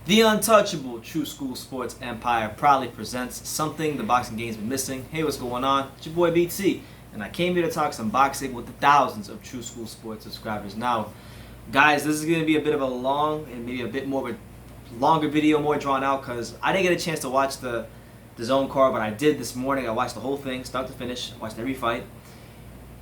The untouchable True School Sports Empire proudly presents something the boxing game's been missing. Hey, what's going on? It's your boy BT, and I came here to talk some boxing with the thousands of True School Sports subscribers. Now, guys, this is going to be a bit of a long and maybe a bit more of a longer video, more drawn out, because I didn't get a chance to watch the Zone card, but I did this morning. I watched the whole thing, start to finish, watched every fight.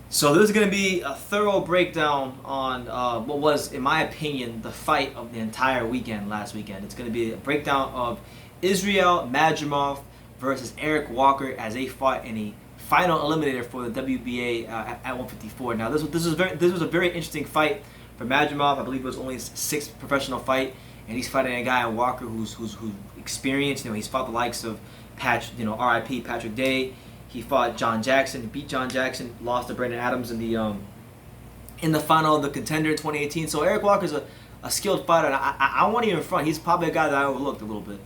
So this is going to be a thorough breakdown on what was, in my opinion, the fight of the entire weekend last weekend. It's going to be a breakdown of Israil Madrimov versus Eric Walker as they fought in a final eliminator for the WBA at 154. Now this was a very interesting fight for Madrimov. I believe it was only his sixth professional fight, and he's fighting a guy in Walker who's experienced. You know, he's fought the likes of R.I.P. Patrick Day. He fought John Jackson. He beat John Jackson. Lost to Brandon Adams in the final of the Contender in 2018. So Eric Walker's a skilled fighter. And I won't even front. He's probably a guy that I overlooked a little bit.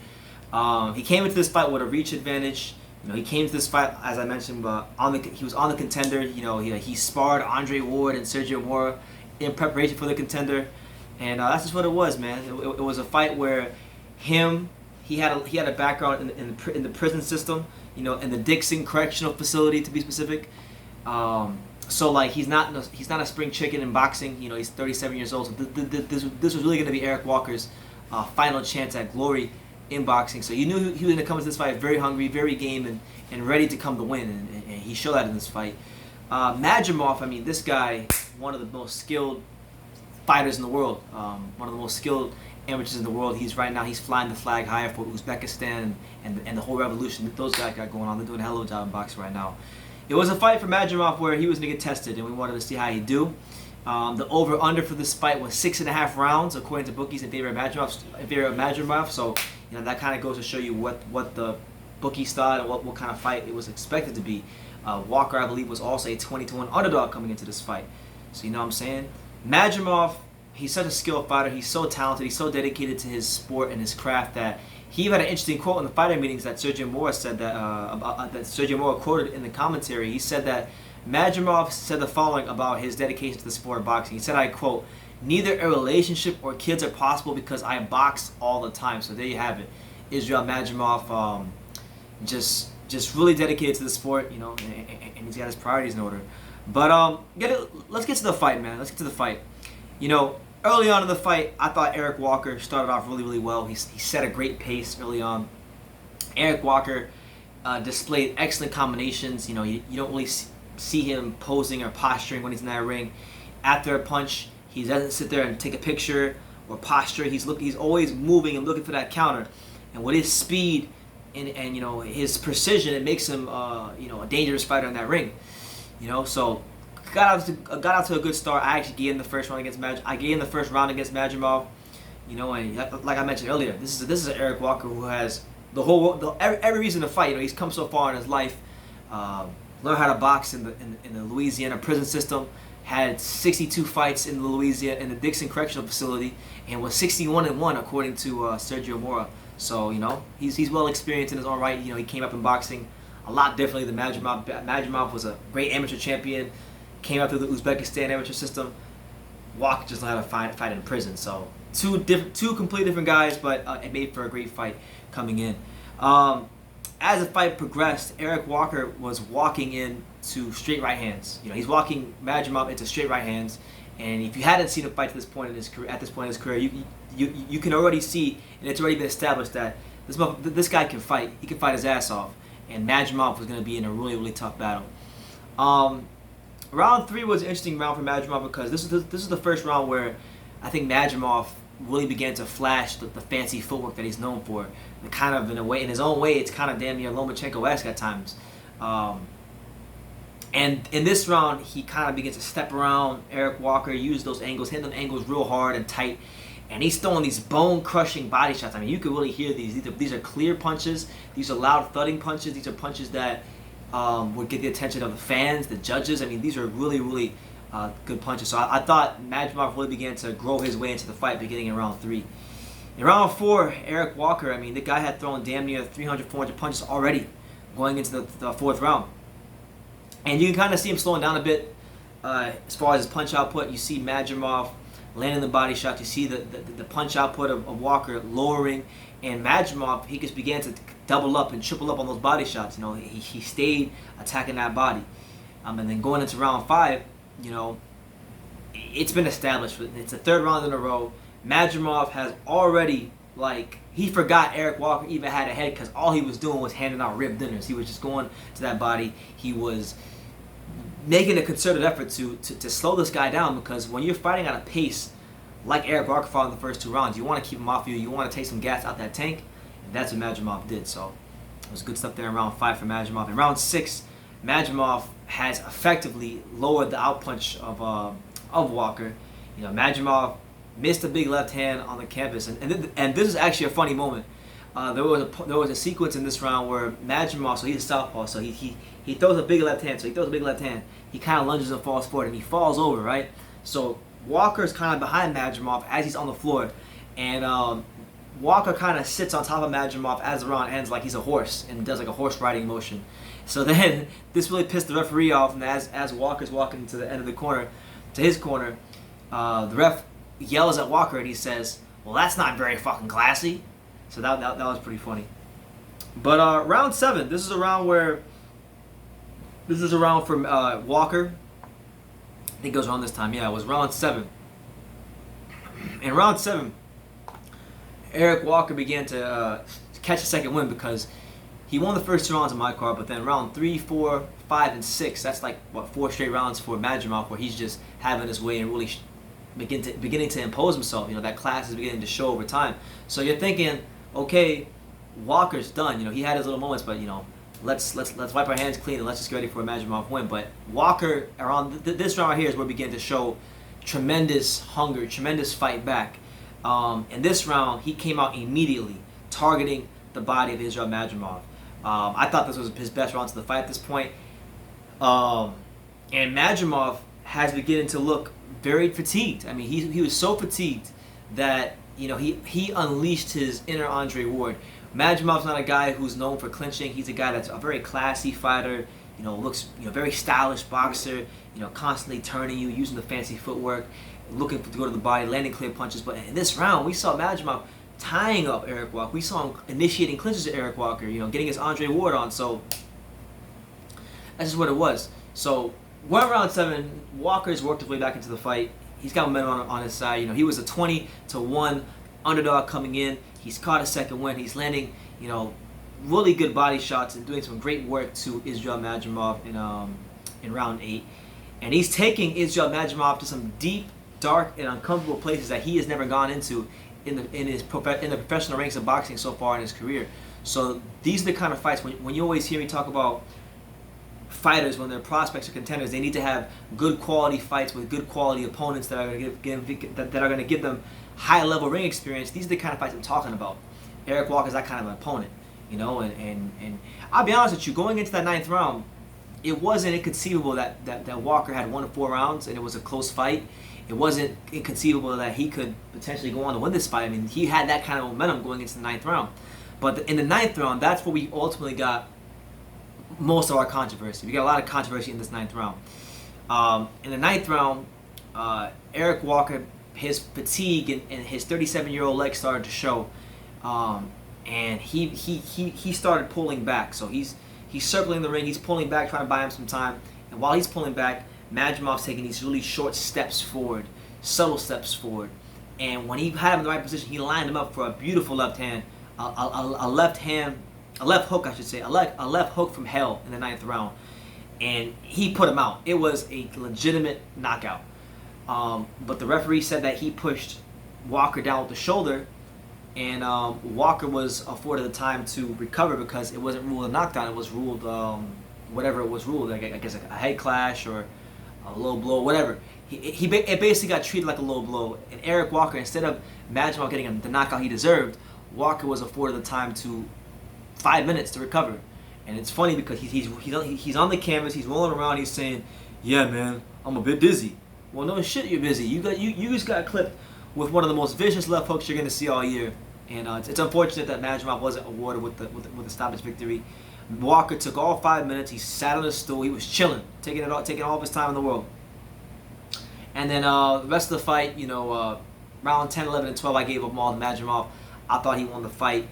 He came into this fight with a reach advantage. You know, he came to this fight, as I mentioned, he was on the Contender. You know, he sparred Andre Ward and Sergio Mora in preparation for the Contender, and that's just what it was, man. It was a fight where he had a background in the prison system. You know, in the Dixon Correctional Facility, to be specific. So like he's not a spring chicken in boxing. You know, he's 37 years old. So this was really going to be Eric Walker's final chance at glory in boxing. So you knew he was going to come into this fight very hungry, very game, and ready to come to win. And he showed that in this fight. Madrimov, I mean, this guy, one of the most skilled fighters in the world. One of the most skilled amateurs in the world. He's flying the flag higher for Uzbekistan and the whole revolution that those guys got going on. They're doing a hell of a job in boxing right now. It was a fight for Madrimov where he was going to get tested, and we wanted to see how he'd do. The over/under for this fight was 6.5 rounds, according to bookies in favor of Madrimov. So you know that kind of goes to show you what the bookies thought and what kind of fight it was expected to be. Walker, I believe, was also a 20-1 underdog coming into this fight. So you know what I'm saying? Madrimov, he's such a skilled fighter. He's so talented. He's so dedicated to his sport and his craft that he had an interesting quote in the fighter meetings that Sergio Mora said that Sergio Mora quoted in the commentary. He said that Madrimov said the following about his dedication to the sport of boxing. He said, I quote, "Neither a relationship or kids are possible because I box all the time." So there you have it. Israil Madrimov, just really dedicated to the sport, you know, and he's got his priorities in order. But let's get to the fight, man. Let's get to the fight. You know, early on in the fight, I thought Eric Walker started off really, really well. He set a great pace early on. Eric Walker displayed excellent combinations. You know, you don't really see him posing or posturing when he's in that ring. After a punch, he doesn't sit there and take a picture or posture. He's always moving and looking for that counter. And with his speed and you know his precision, it makes him you know, a dangerous fighter in that ring. You know, so got out to a good start. I actually gave him the first round against Madrimov. You know, and like I mentioned earlier, this is Eric Walker who has every reason to fight. You know, he's come so far in his life. Learned how to box in the Louisiana prison system. Had 62 fights in the Dixon Correctional Facility, and was 61-1 according to Sergio Mora. So you know, he's well experienced in his own right. You know, he came up in boxing a lot differently than Madrimov. Madrimov was a great amateur champion. Came up through the Uzbekistan amateur system. Walker just learned how to fight in prison. So two completely different guys, but it made for a great fight coming in. As the fight progressed, Eric Walker was walking into straight right hands. You know, he's walking Madrimov into straight right hands. And if you hadn't seen him fight at this point in his career, you can already see, and it's already been established that this guy can fight. He can fight his ass off. And Madrimov was going to be in a really, really tough battle. Round 3 was an interesting round for Madrimov because this is the first round where I think Madrimov really began to flash the fancy footwork that he's known for. And kind of in his own way, it's kind of damn near Lomachenko-esque at times. And in this round, he kind of begins to step around Eric Walker, use those angles, hit them angles real hard and tight. And he's throwing these bone-crushing body shots. I mean, you can really hear these. These are clear punches. These are loud thudding punches. These are punches that would get the attention of the fans, the judges. I mean, these are really, really good punches. So I thought Madrimov really began to grow his way into the fight beginning in round 3. In round 4, Eric Walker, I mean, the guy had thrown damn near 300, 400 punches already going into the 4th round. And you can kind of see him slowing down a bit as far as his punch output. You see Madrimov landing the body shots. You see the punch output of Walker lowering, and Madrimov, he just began to double up and triple up on those body shots. You know, he stayed attacking that body. And then going into round 5, you know, it's been established. It's the 3rd round in a row. Madrimov has already, like, he forgot Eric Walker even had a head, because all he was doing was handing out rib dinners. He was just going to that body. He was making a concerted effort to slow this guy down, because when you're fighting at a pace like Eric Walker fought in the first 2 rounds, you want to keep him off you. You want to take some gas out that tank, and that's what Madrimov did. So it was good stuff there in round 5 for Madrimov. In round 6, Madrimov has effectively lowered the outpunch of Walker. You know, Madrimov missed a big left hand on the canvas, and this is actually a funny moment. There was a sequence in this round where Madrimov, so he's a southpaw, so he throws a big left hand. So he throws a big left hand. He kind of lunges and falls forward, and he falls over, right? So Walker's kind of behind Madrimov as he's on the floor, and Walker kind of sits on top of Madrimov as the round ends, like he's a horse, and does like a horse riding motion. So then this really pissed the referee off, and as Walker's walking to the end of the corner, to his corner, the ref yells at Walker and he says, "Well, that's not very fucking classy." So that was pretty funny. But round 7, this is a round from Walker. I think it was around this time. Yeah, it was round 7. In round 7, Eric Walker began to catch a second win, because he won the first 2 rounds of my card, but then round 3, 4, 5, and 6, that's like, 4 straight rounds for Madrimov, where he's just having his way and really beginning to impose himself. You know, that class is beginning to show over time. So you're thinking, okay, Walker's done. You know, he had his little moments, but, you know, let's wipe our hands clean and let's just get ready for a Madrimov win. But Walker, around this round right here, is where he began to show tremendous hunger, tremendous fight back. In this round, he came out immediately, targeting the body of Israil Madrimov. I thought this was his best round to the fight at this point. And Madrimov has beginning to look very fatigued. I mean, he was so fatigued that, you know, he unleashed his inner Andre Ward. Madrimov's not a guy who's known for clinching. He's a guy that's a very classy fighter. You know, looks, you know, very stylish boxer. You know, constantly turning you, using the fancy footwork, looking to go to the body, landing clear punches. But in this round, we saw Madrimov tying up Eric Walker. We saw him initiating clinches to Eric Walker. You know, getting his Andre Ward on. So that's just what it was. So we're round 7. Walker's worked his way back into the fight. He's got momentum on his side. You know, he was a 20-1 underdog coming in. He's caught a second win. He's landing, you know, really good body shots and doing some great work to Israil Madrimov in round 8. And he's taking Israil Madrimov to some deep, dark, and uncomfortable places that he has never gone into in the professional ranks of boxing so far in his career. So these are the kind of fights, when you always hear me talk about fighters, when they're prospects or contenders, they need to have good quality fights with good quality opponents that are going to give them high level ring experience. These are the kind of fights I'm talking about. Eric Walker is that kind of an opponent, you know, and I'll be honest with you, going into that 9th round, it wasn't inconceivable that Walker had won 4 rounds and it was a close fight. It wasn't inconceivable that he could potentially go on to win this fight. I mean, he had that kind of momentum going into the 9th round. But in the 9th round, that's where we ultimately got most of our controversy. We got a lot of controversy in this 9th round. In the 9th round, Eric Walker, his fatigue and his 37-year-old leg started to show, and he started pulling back. So he's circling the ring, he's pulling back, trying to buy him some time. And while he's pulling back, Madrimov's taking these really short steps forward, subtle steps forward. And when he had him in the right position, he lined him up for a beautiful left hand, a left hook, I should say, a left hook from hell in the 9th round. And he put him out. It was a legitimate knockout. But the referee said that he pushed Walker down with the shoulder, and Walker was afforded the time to recover because it wasn't ruled a knockdown. It was ruled whatever it was ruled. Like, I guess a head clash or a low blow, whatever. It basically got treated like a low blow. And Eric Walker, instead of Madrimov getting the knockout he deserved, Walker was afforded the time to 5 minutes to recover. And it's funny because he's on the canvas, he's rolling around, he's saying, "Yeah, man, I'm a bit dizzy." Well, no shit, you're busy. You just got clipped with one of the most vicious left hooks you're gonna see all year. And it's unfortunate that Madrimov wasn't awarded with the stoppage victory. Walker took all 5 minutes. He sat on the stool. He was chilling, taking all of his time in the world. And then the rest of the fight, round 10, 11, and 12, I gave up all to Madrimov. I thought he won the fight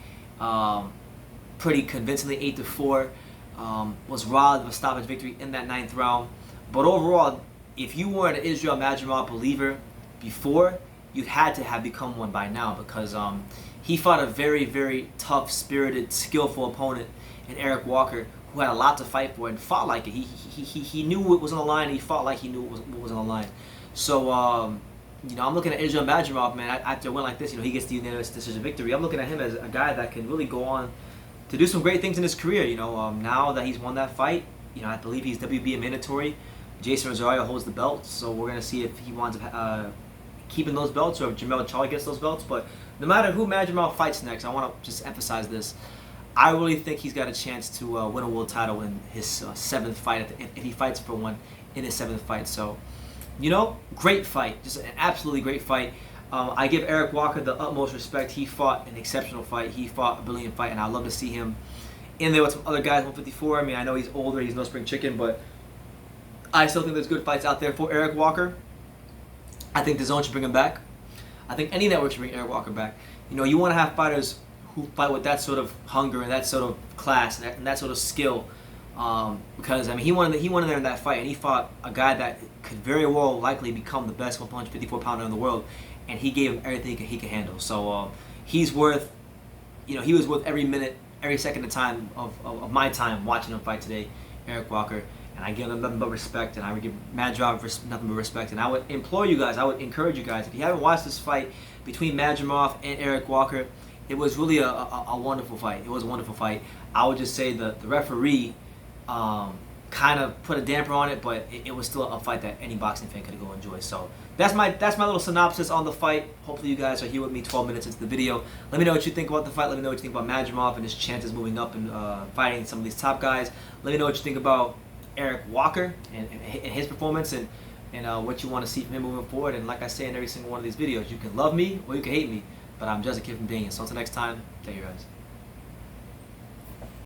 pretty convincingly, 8-4. Was robbed of a stoppage victory in that 9th round. But overall, if you weren't an Israil Madrimov believer before, you had to have become one by now, because he fought a very, very tough, spirited, skillful opponent in Eric Walker, who had a lot to fight for and fought like it. He knew what was on the line, and he fought like he knew what was on the line. So, I'm looking at Israil Madrimov, man, after a win like this, he gets the unanimous decision victory. I'm looking at him as a guy that can really go on to do some great things in his career. Now that he's won that fight, I believe he's WBA mandatory. Jason Rosario holds the belt, so we're going to see if he winds up keeping those belts or if Jamel Charlie gets those belts. But no matter who Madrimov fights next, I want to just emphasize this. I really think he's got a chance to win a world title in his 7th fight, if he fights for one in his 7th fight. So, great fight. Just an absolutely great fight. I give Eric Walker the utmost respect. He fought an exceptional fight. He fought a brilliant fight, and I'd love to see him in there with some other guys, 154. I mean, I know he's older. He's no spring chicken, but I still think there's good fights out there for Eric Walker. I think DAZN should bring him back. I think any network should bring Eric Walker back. You want to have fighters who fight with that sort of hunger and that sort of class and that sort of skill. Because he went in there in that fight, and he fought a guy that could very well likely become the best 154-pounder in the world, and he gave him everything he could handle. So he's worth, he was worth every minute, every second of time of my time watching him fight today, Eric Walker. And I give him nothing but respect, and I would give Madrimov nothing but respect. And I would implore you guys, I would encourage you guys, if you haven't watched this fight between Madrimov and Eric Walker, it was really a wonderful fight. It was a wonderful fight. I would just say the referee kind of put a damper on it, but it was still a fight that any boxing fan could go enjoy. So that's my little synopsis on the fight. Hopefully you guys are here with me 12 minutes into the video. Let me know what you think about the fight. Let me know what you think about Madrimov and his chances moving up and fighting some of these top guys. Let me know what you think about Eric Walker and his performance and what you want to see from him moving forward. And like I say in every single one of these videos, you can love me or you can hate me, but I'm just a kid from Daniel. So until next time, take care, guys.